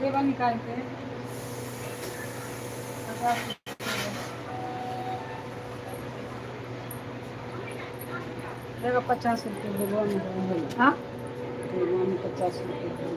देवा निकालते देखो 50 रुपये बोलो हाँ 50 रुपये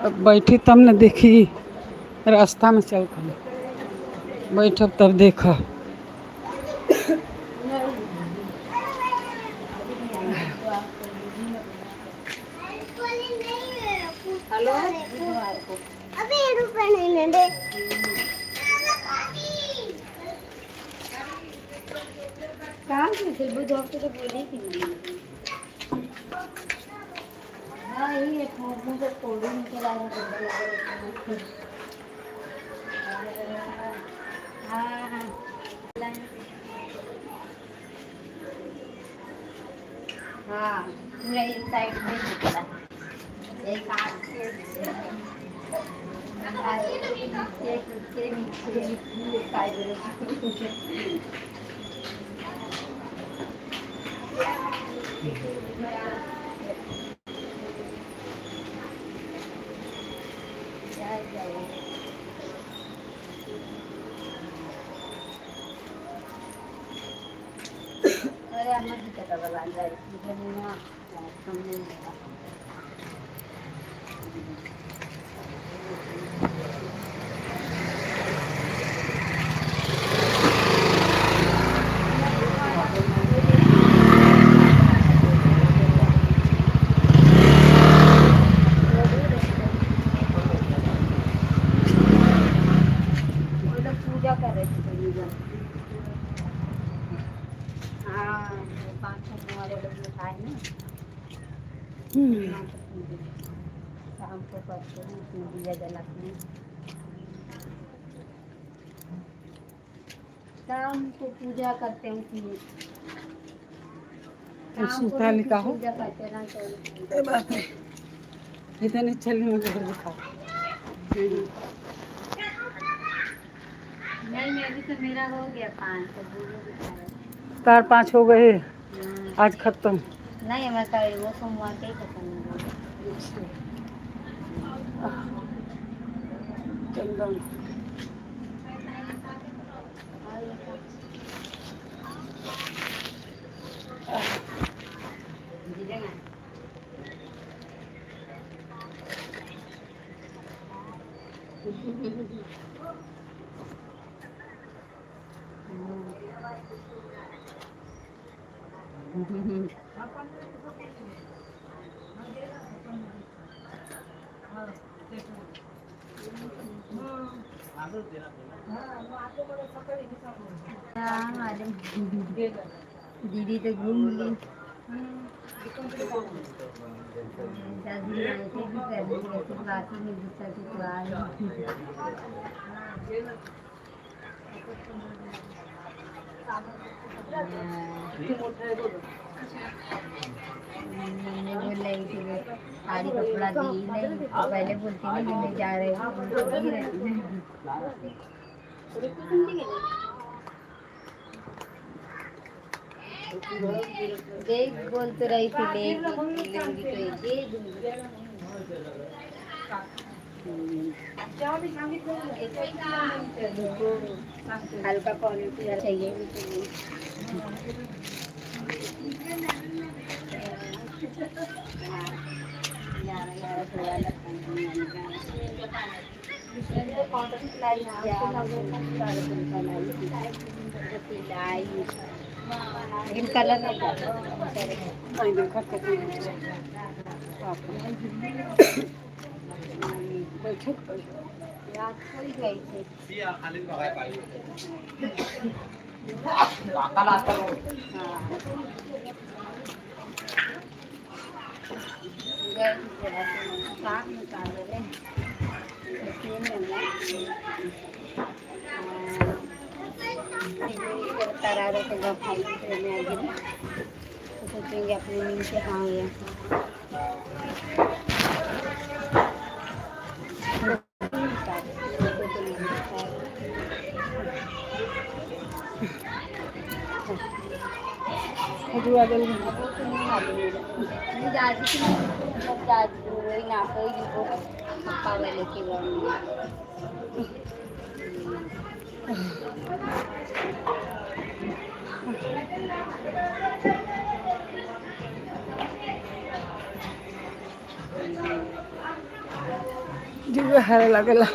अब बैठी तब न देखी, रास्ता में चल कर बैठब तब देखब। हेलो, अभी रुपए नहीं दे। कहाँ से थे बुध हफ्ते तो बोली थी मैंने। हाँ यही है, मुझे फोटो निकल आ रहा है। हाँ हाँ, पूरा इस साइड में निकला, एक आग के नीचे साइड। अरे अम्मा जी का बला जाए ना सामने पूजा कर रहे थे। हाँ, 5-6 हमारे लोग में खाए ना, शाम को करते हैं, उसमें दिया जलाते हैं। शाम को पूजा करते हैं उसमें, शाम को पूजा करते हैं ना। बात है इतने चलने में दिखा नहीं, मैं भी तो मेरा हो गया 5 तो 4-5 हो गए आज खत्म। नहीं हमारा वो सोमवार के ही खत्म हो गया। चंदन दीदी तो घूम ली, दादी ऐसे भी कर ली, ऐसे बाकी में दूसरा तो आ मम्मी बोल रही थी साड़ी कपड़ा दी नहीं, पहले बोलती नहीं जा रहे देख बोल तो रही थी ले दे दूंगी। हल्का क्वालिटी चाहिए लेकिन कलर सोचेंगे अपने नींद से खाएंगे। जीव हारे लगेला।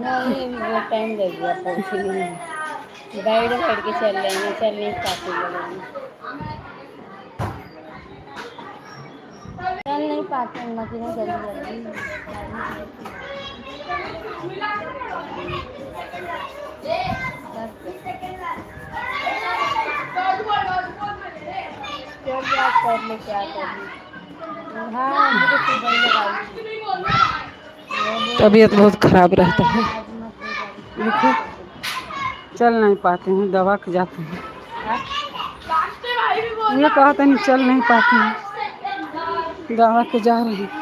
नहीं अभी बहुत टाइम लग गया पहुँचने में। बैठ बैठ के चल रहे हैं, चल नहीं पाते लोग, चल नहीं पाते मशीनें जल्दी जल्दी। चल याद कर ले क्या करनी। हाँ मुझे सुबह लगाई। तबीयत बहुत खराब रहता है, आज मत ले जाओ। देखो चल नहीं पाते हैं, दवा के जाते हैं। ये कहते नहीं चल नहीं पाते हैं, दवा के जा रहे हैं।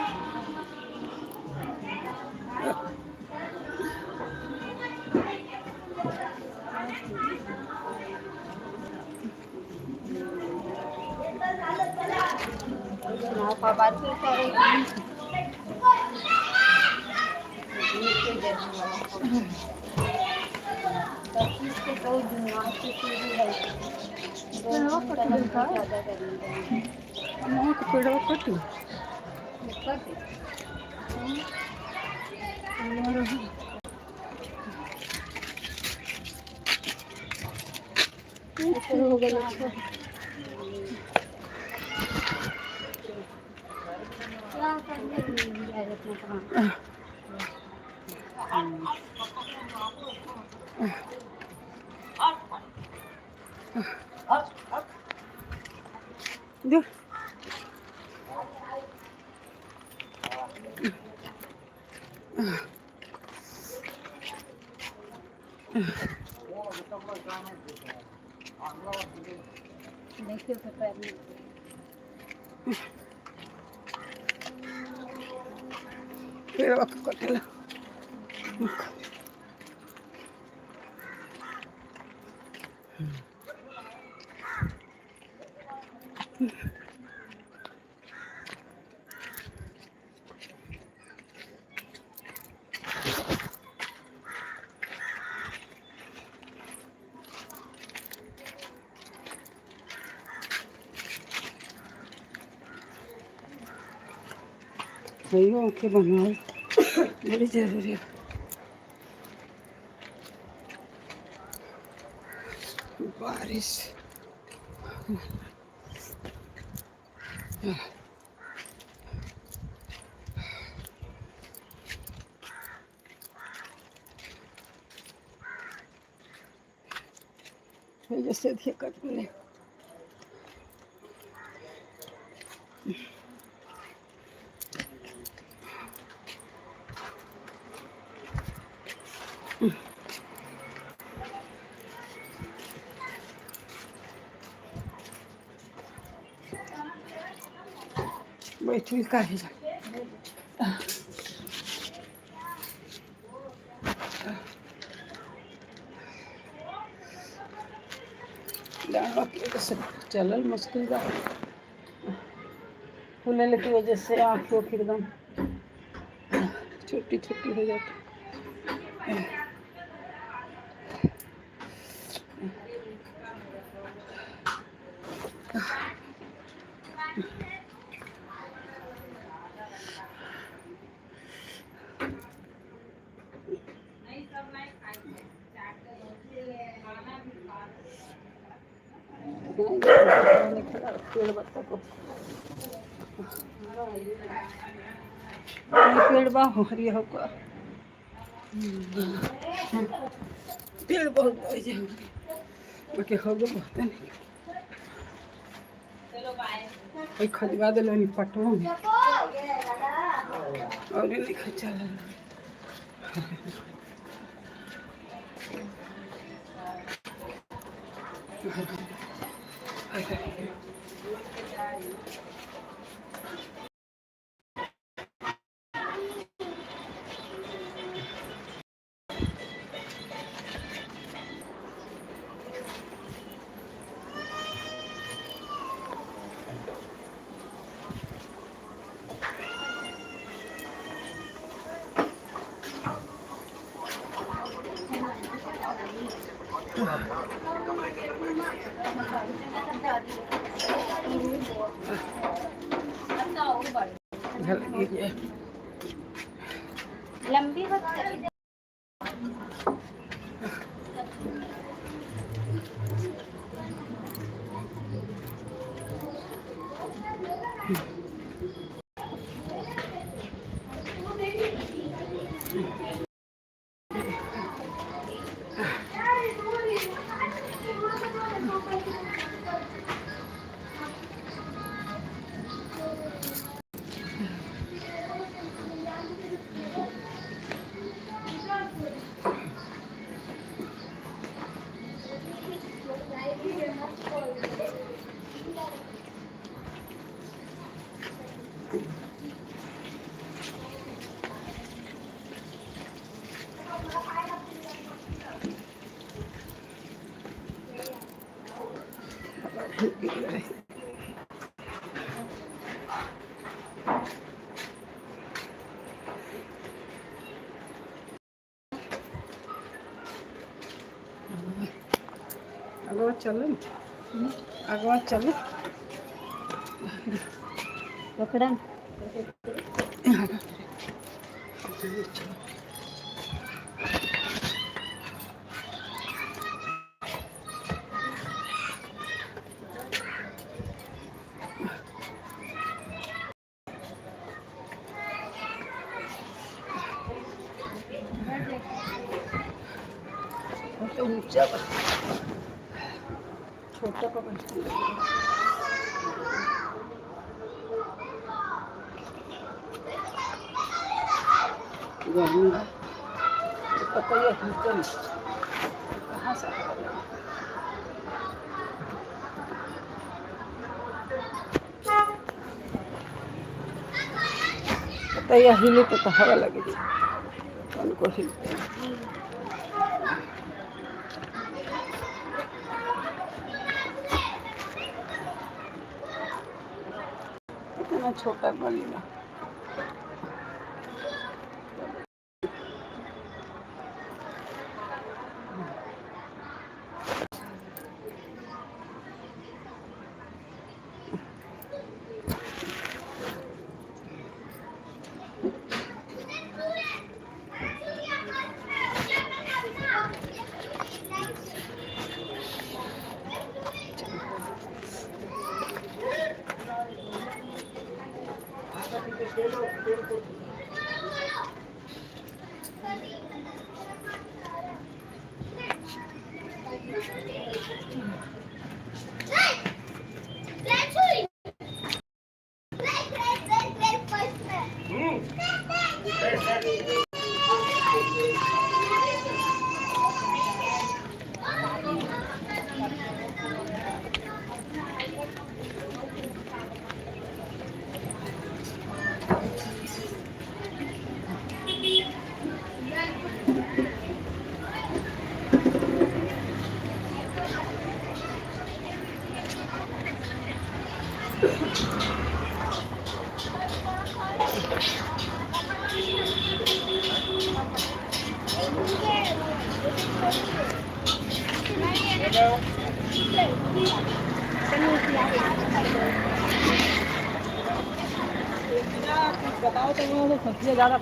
देख फिर वक्त कटेला। सही आँखें बनवाओ, बड़ी जरूरी है। बारिश जैसे देखिए कट मिले। बैठी का है चलल मुश्किल बा, फूलने की वजह से आँखों की एकदम छोटी छोटी हो जाती। पेड़ बा हरी होगा, पेड़ बहुत बाकी होगा बहुत नहीं। खजवा दिल पटवा में और नहीं चल लंबी बच्चा अगवा चलो, अगवा चलो पकड़ा तो ऊंचा छोटा पकड़ पता ही है कहाँ से पता ही हिले तो हवा लगे उनको हिलते इतना छोटा गलीला बताओ तो सब्जियाँ ज़्यादा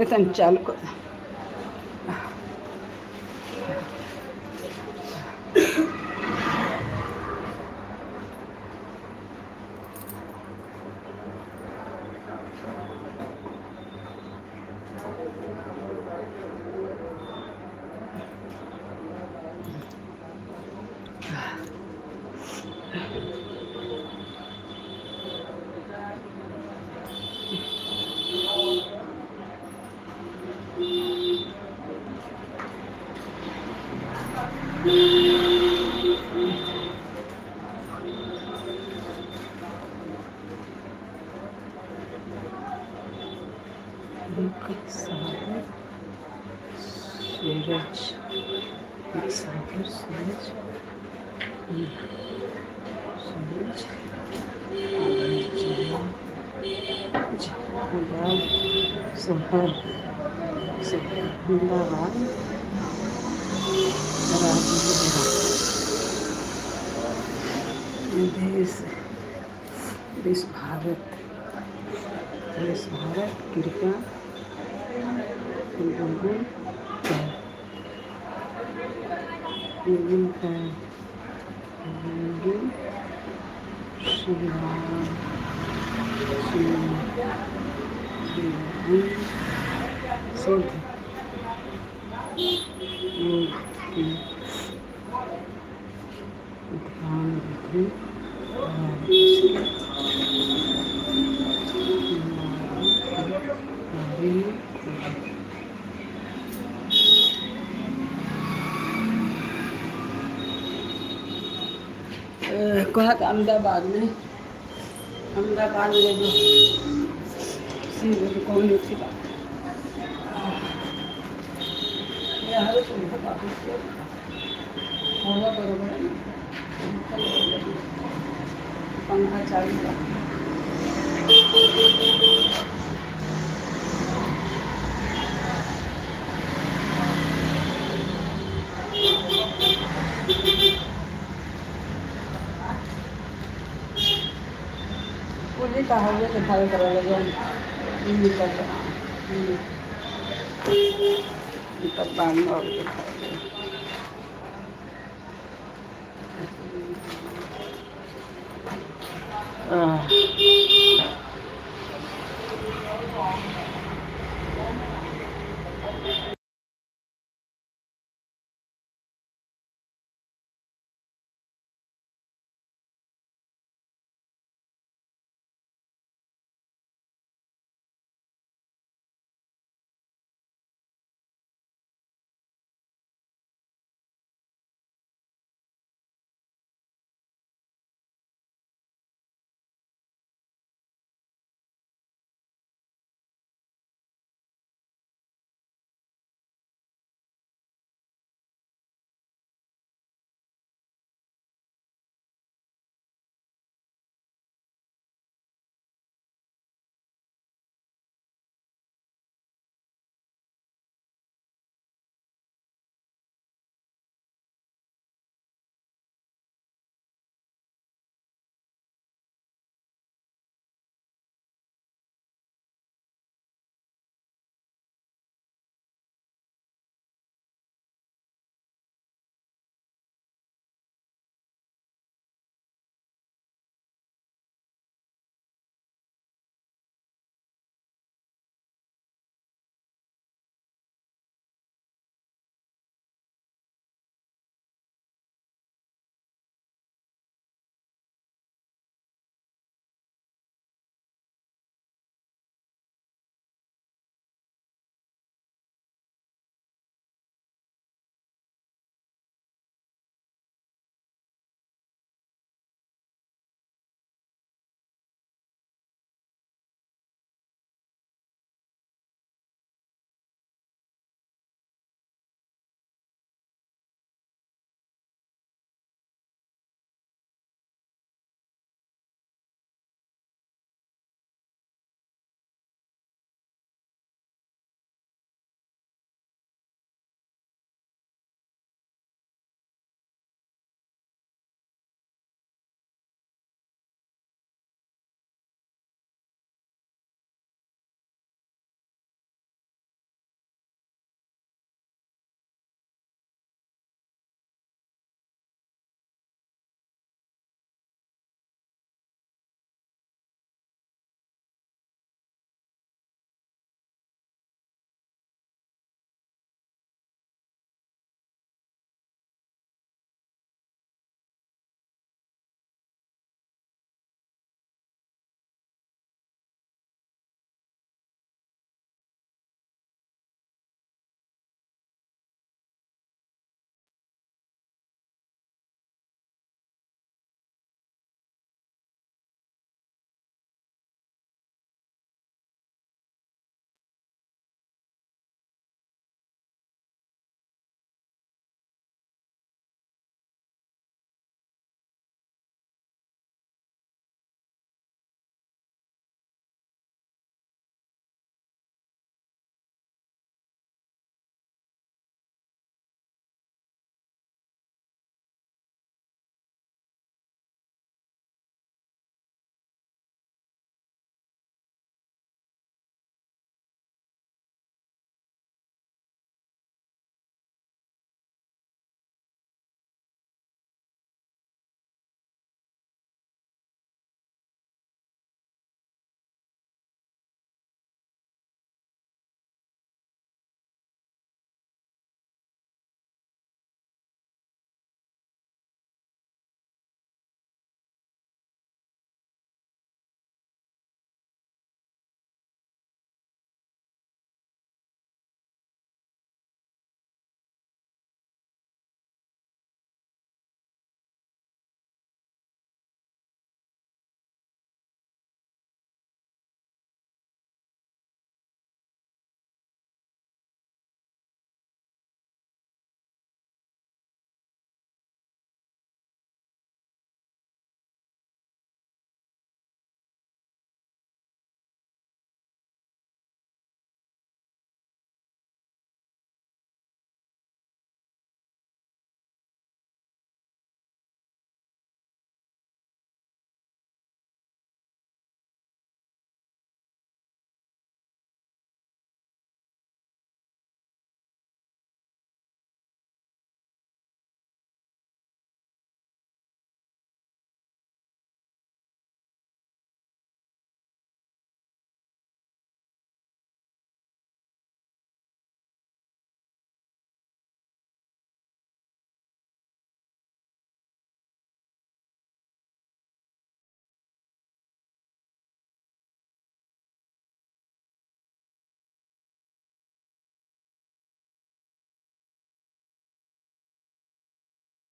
अभी तक चालू कर सागर सूरज, सागर सूरज, सूरज शहर अहमदाबाद देश भारत कृपया गूगल पे ध्यान रखें कहा था अहमदाबाद में जो सीधे कौन थी बात यार होगा बरोबर है ना पंखा चालू था पुलिस का हो गया दिखाई करा लगा निकल रहा तब बाद में और दिखाई